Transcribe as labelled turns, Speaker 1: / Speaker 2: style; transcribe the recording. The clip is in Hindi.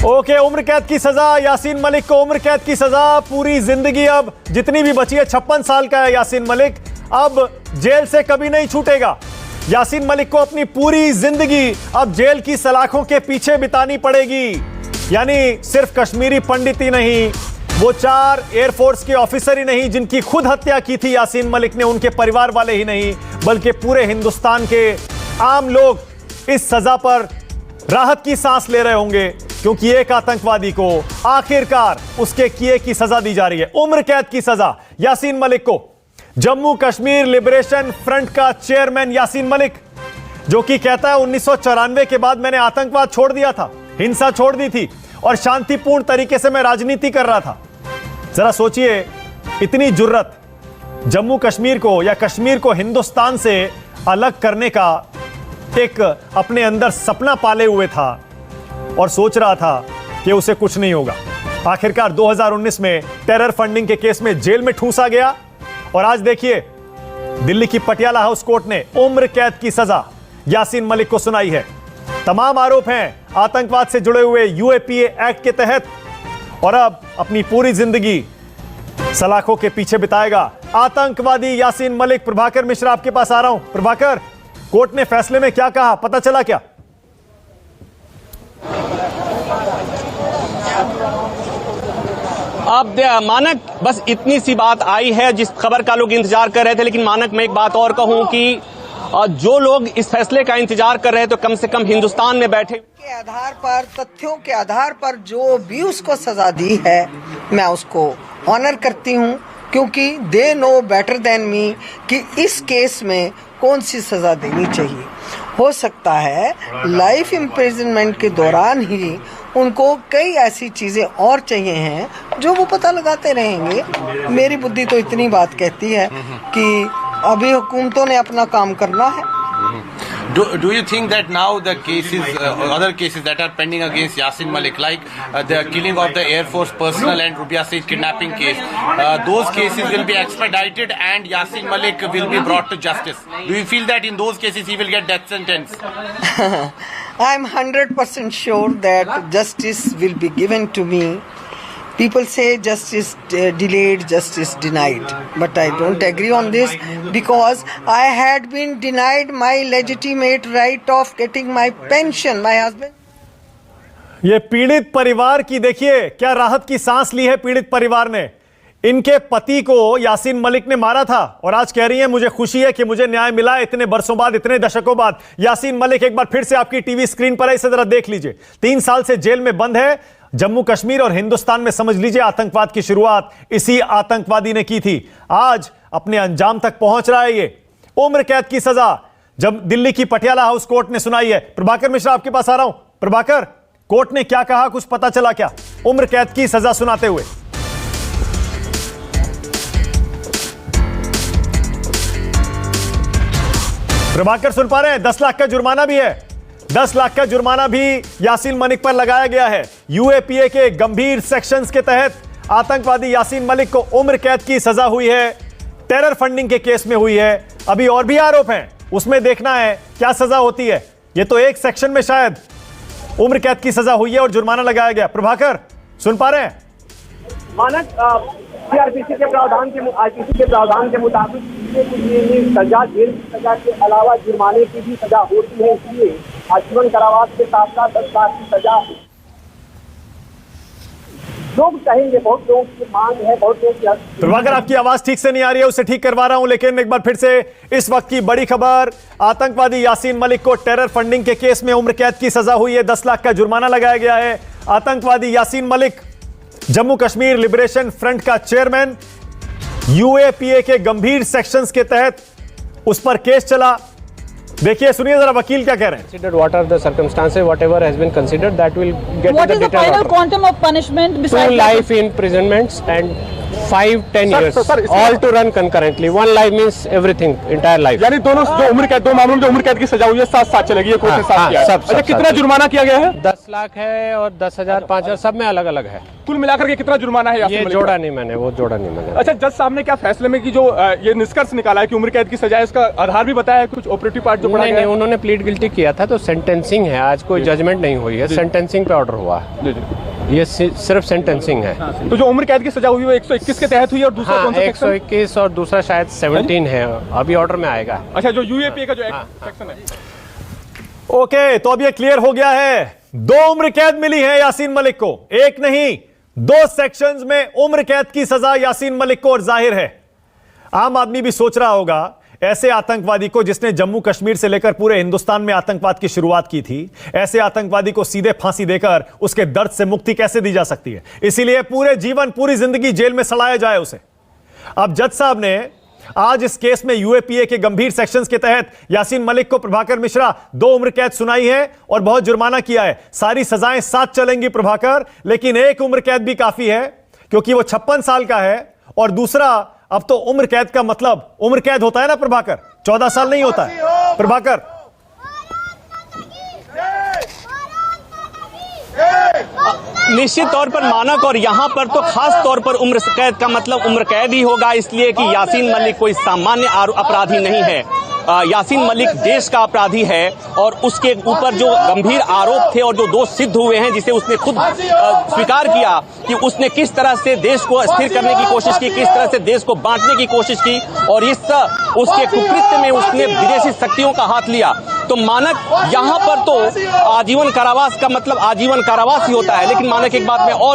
Speaker 1: ओके, उम्र कैद की सजा यासीन मलिक को, उम्र कैद की सजा पूरी जिंदगी। अब जितनी भी बची है, 56 साल का है यासीन मलिक, अब जेल से कभी नहीं छूटेगा। यासीन मलिक को अपनी पूरी जिंदगी अब जेल की सलाखों के पीछे बितानी पड़ेगी। यानी सिर्फ कश्मीरी पंडित ही नहीं, वो 4 एयरफोर्स के ऑफिसर ही नहीं जिनकी खुद हत्या की थी यासीन मलिक ने, उनके परिवार वाले ही नहीं, बल्कि पूरे हिंदुस्तान के आम लोग इस सजा पर राहत की सांस ले रहे होंगे, क्योंकि एक आतंकवादी को आखिरकार उसके किए की सजा दी जा रही है। उम्र कैद की सजा यासीन मलिक को। जम्मू कश्मीर लिबरेशन फ्रंट का चेयरमैन यासीन मलिक, जो कि कहता है 1994 के बाद मैंने आतंकवाद छोड़ दिया था, हिंसा छोड़ दी थी और शांतिपूर्ण तरीके से मैं राजनीति कर रहा था। जरा सोचिए, इतनी जुर्रत, जम्मू कश्मीर को या कश्मीर को हिंदुस्तान से अलग करने का एक अपने अंदर सपना पाले हुए था और सोच रहा था कि उसे कुछ नहीं होगा। आखिरकार 2019 में टेरर फंडिंग के केस में जेल में ठूंसा गया और आज देखिए दिल्ली की पटियाला हाउस कोर्ट ने उम्र कैद की सजा यासीन मलिक को सुनाई है। तमाम आरोप हैं आतंकवाद से जुड़े हुए यूएपीए एक्ट के तहत, और अब अपनी पूरी जिंदगी सलाखों के पीछे बिताएगा आतंकवादी यासीन मलिक। प्रभाकर मिश्रा आपके पास आ रहा हूं। प्रभाकर, कोर्ट ने फैसले में क्या कहा, पता चला क्या?
Speaker 2: अब मानक, बस इतनी सी बात आई है जिस खबर का लोग इंतजार कर रहे थे। लेकिन मानक, मैं एक बात और कहूं कि जो लोग इस फैसले का इंतजार कर रहे हैं तो कम से कम हिंदुस्तान में बैठे
Speaker 3: के आधार पर, तथ्यों के आधार पर जो भी उसको सजा दी है, मैं उसको ऑनर करती हूं, क्योंकि they know better than me कि इस केस में कौन सी सजा देनी चाहिए। हो सकता है लाइफ इम्प्रिजनमेंट के दौरान ही उनको कई ऐसी चीज़ें और चाहिए हैं जो वो पता लगाते रहेंगे। मेरी बुद्धि तो इतनी बात कहती है कि अभी हुकूमतों ने अपना काम करना है।
Speaker 4: Do you think that now the cases, other cases that are pending against Yasin Malik, like the killing of the Air Force personnel and Rubia Saeed kidnapping case, those cases will be expedited and Yasin Malik will be brought to justice? Do you feel that in those cases he will get death sentence?
Speaker 3: I'm 100% sure that justice will be given to me. People say justice delayed, justice denied. But I don't agree on this, because I had been denied my legitimate right of getting my pension. My husband.
Speaker 1: ये पीड़ित परिवार की देखिए क्या राहत की सांस ली है पीड़ित परिवार ने। इनके पति को यासीन मलिक ने मारा था और आज कह रही हैं मुझे खुशी है कि मुझे न्याय मिला इतने बरसों बाद, इतने दशकों बाद। यासीन मलिक एक बार फिर से आपकी टीवी स्क्रीन पर है, इसे जरा देख लीजिए। 3 साल से जेल में बंद है। जम्मू कश्मीर और हिंदुस्तान में समझ लीजिए आतंकवाद की शुरुआत इसी आतंकवादी ने की थी। आज अपने अंजाम तक पहुंच रहा है ये। उम्र कैद की सजा जब दिल्ली की पटियाला हाउस कोर्ट ने सुनाई है। प्रभाकर मिश्रा आपके पास आ रहा हूं। प्रभाकर, कोर्ट ने क्या कहा, कुछ पता चला क्या उम्र कैद की सजा सुनाते हुए? प्रभाकर सुन पा रहे हैं? 10 लाख का जुर्माना भी है। 10 लाख का जुर्माना भी यासीन मलिक पर लगाया गया है। यूएपीए के गंभीर सेक्शंस के तहत आतंकवादी यासीन मलिक को उम्र कैद की सजा हुई है। टेरर फंडिंग के केस में हुई है। अभी और भी आरोप हैं, उसमें देखना है क्या सजा होती है। ये तो एक सेक्शन में शायद उम्र कैद की सजा हुई है और जुर्माना लगाया गया। प्रभाकर सुन पा रहे हैं?
Speaker 5: मानक, सीआरपीसी के प्रावधान के आईपीसी के प्रावधान के मुताबिक सजा, जेल की सजा के अलावा जुर्माने की भी सजा होती है। इसलिए आजीवन कारावास के साथ साथ 10 लाख की सजा लोग कहेंगे। बहुत लोगों की मांग है, बहुत लोगों की।
Speaker 1: प्रभाकर, आपकी आवाज ठीक से नहीं आ रही है, उसे ठीक करवा रहा हूं। लेकिन एक बार फिर से इस वक्त की बड़ी खबर, आतंकवादी यासीन मलिक को टेरर फंडिंग के केस में उम्र कैद की सजा हुई है। 10 लाख का जुर्माना लगाया गया है। आतंकवादी यासीन मलिक जम्मू कश्मीर लिबरेशन फ्रंट का चेयरमैन, यूएपीए के गंभीर सेक्शंस के तहत उस पर केस चला। देखिए, सुनिए जरा वकील क्या कह रहे हैं।
Speaker 6: Considered what are the circumstances, whatever has been considered, that will get
Speaker 7: What
Speaker 6: to
Speaker 7: is
Speaker 6: the
Speaker 7: the final
Speaker 6: detailed outcome.
Speaker 7: quantum of punishment
Speaker 6: 2
Speaker 7: besides
Speaker 6: life imprisonments and 5-10 years,
Speaker 7: sir,
Speaker 6: all to run concurrently. One life means everything, entire life.
Speaker 7: यानी दोनों जो उम्र कैद, दो मामलों में जो उम्र कैद की सजा हुई है साथ साथ चलेगी, ये कोर्ट ने साथ किया है।
Speaker 6: सब
Speaker 7: अच्छा, कितना जुर्माना किया गया है?
Speaker 6: 10 लाख है और 10,000, 5,000 सब में अलग अलग है।
Speaker 7: कुल मिलाकर के कितना जुर्माना है यासीन
Speaker 6: ये
Speaker 7: मलिक?
Speaker 6: जोड़ा नहीं मैंने, वो जोड़ा नहीं मैंने।
Speaker 7: अच्छा, जज साहब ने क्या फैसले में की जो ये निष्कर्ष निकाला है कि उम्र कैद की सजा है, इसका आधार भी बताया है कुछ ऑपरेटिव पार्ट जो पढ़ा
Speaker 6: नहीं
Speaker 7: गया
Speaker 6: नहीं,
Speaker 7: है?
Speaker 6: उन्होंने प्लीड गिल्टी किया था तो सेंटेंसिंग है, आज कोई जजमेंट नहीं हुई है, सेंटेंसिंग पे ऑर्डर हुआ है।
Speaker 7: जी जी।
Speaker 6: ये सिर्फ सेंटेंसिंग है।
Speaker 7: तो जो उम्र कैद की सजा हुई है वो 121 के तहत हुई है और दूसरा
Speaker 6: हाँ,
Speaker 7: कौन सा सेक्शन?
Speaker 6: 121 और दूसरा शायद 17 है, अभी ऑर्डर में आएगा।
Speaker 7: अच्छा, जो यूएपीए का जो सेक्शन है।
Speaker 1: ओके, तो अब ये क्लियर हो गया है, 2 उम्र कैद मिली है यासीन मलिक को, एक नहीं 2 सेक्शंस में उम्र कैद की सजा यासीन मलिक को। और जाहिर है आम आदमी भी सोच रहा होगा, ऐसे आतंकवादी को जिसने जम्मू कश्मीर से लेकर पूरे हिंदुस्तान में आतंकवाद की शुरुआत की थी, ऐसे आतंकवादी को सीधे फांसी देकर उसके दर्द से मुक्ति कैसे दी जा सकती है? इसीलिए पूरे जीवन, पूरी जिंदगी जेल में सड़ाया जाए उसे। अब जज साहब ने आज इस केस में यूएपीए के गंभीर सेक्शंस के तहत यासीन मलिक को प्रभाकर मिश्रा 2 उम्र कैद सुनाई है और बहुत जुर्माना किया है। सारी सजाएं साथ चलेंगी प्रभाकर, लेकिन 1 उम्र कैद भी काफी है क्योंकि वो 56 साल का है। और दूसरा, अब तो उम्र कैद का मतलब उम्र कैद होता है ना प्रभाकर, 14 साल नहीं होता है प्रभाकर।
Speaker 2: निश्चित तौर पर मानक, और यहाँ पर तो खास तौर पर उम्र कैद का मतलब उम्र कैद ही होगा, इसलिए कि यासीन मलिक कोई सामान्य अपराधी नहीं है। यासीन मलिक देश का अपराधी है और उसके ऊपर जो गंभीर आरोप थे और जो दोष सिद्ध हुए हैं, जिसे उसने खुद स्वीकार किया कि उसने किस तरह से देश को अस्थिर करने की कोशिश की, किस तरह से देश को बांटने की कोशिश की, और इस उसके कुकृत्य में उसने विदेशी शक्तियों का हाथ लिया। तो मानक यहाँ पर तो आजीवन कारावास का मतलब आजीवन कारावास ही होता है, लेकिन मानक एक बात में और